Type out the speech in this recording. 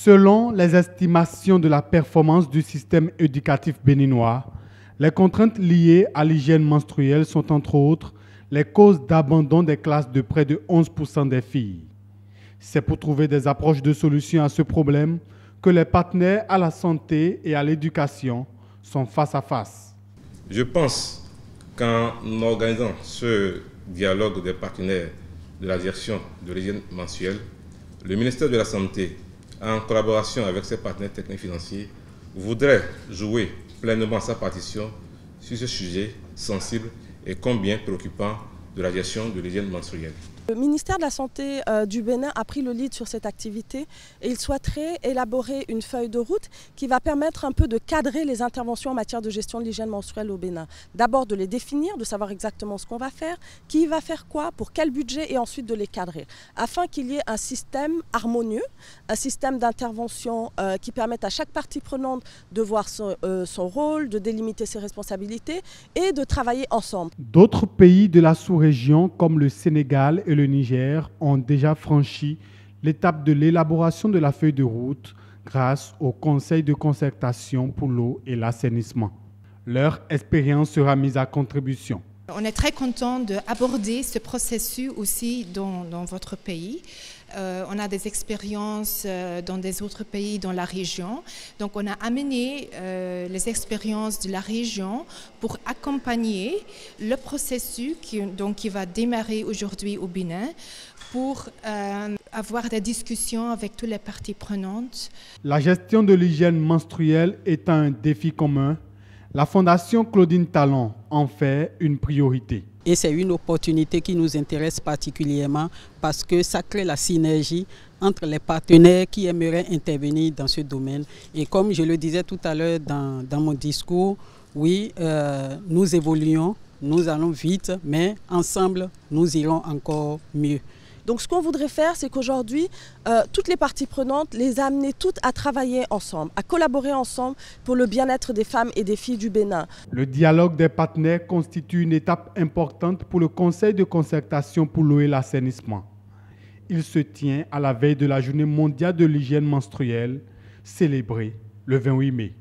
Selon les estimations de la performance du système éducatif béninois, les contraintes liées à l'hygiène menstruelle sont entre autres les causes d'abandon des classes de près de 11% des filles. C'est pour trouver des approches de solutions à ce problème que les partenaires à la santé et à l'éducation sont face à face. Je pense qu'en organisant ce dialogue des partenaires de la direction de l'hygiène menstruelle, le ministère de la Santé, en collaboration avec ses partenaires techniques financiers, voudrait jouer pleinement sa partition sur ce sujet sensible et combien préoccupant de la gestion de l'hygiène menstruelle. Le ministère de la Santé du Bénin a pris le lead sur cette activité et il souhaiterait élaborer une feuille de route qui va permettre un peu de cadrer les interventions en matière de gestion de l'hygiène menstruelle au Bénin. D'abord de les définir, de savoir exactement ce qu'on va faire, qui va faire quoi, pour quel budget et ensuite de les cadrer. Afin qu'il y ait un système harmonieux, un système d'intervention qui permette à chaque partie prenante de voir son rôle, de délimiter ses responsabilités et de travailler ensemble. D'autres pays de la sous-région comme le Sénégal et le Niger ont déjà franchi l'étape de l'élaboration de la feuille de route grâce au Conseil de concertation pour l'eau et l'assainissement. Leur expérience sera mise à contribution. On est très content d'aborder ce processus aussi dans votre pays. On a des expériences dans des autres pays dans la région. Donc on a amené les expériences de la région pour accompagner le processus qui va démarrer aujourd'hui au Bénin pour avoir des discussions avec toutes les parties prenantes. La gestion de l'hygiène menstruelle est un défi commun. La Fondation Claudine Talon en fait une priorité. Et c'est une opportunité qui nous intéresse particulièrement parce que ça crée la synergie entre les partenaires qui aimeraient intervenir dans ce domaine. Et comme je le disais tout à l'heure dans mon discours, oui, nous évoluons, nous allons vite, mais ensemble, nous irons encore mieux. Donc ce qu'on voudrait faire, c'est qu'aujourd'hui, toutes les parties prenantes, les amener toutes à travailler ensemble, à collaborer ensemble pour le bien-être des femmes et des filles du Bénin. Le dialogue des partenaires constitue une étape importante pour le Conseil de concertation pour l'eau et l'assainissement. Il se tient à la veille de la Journée mondiale de l'hygiène menstruelle, célébrée le 28 mai.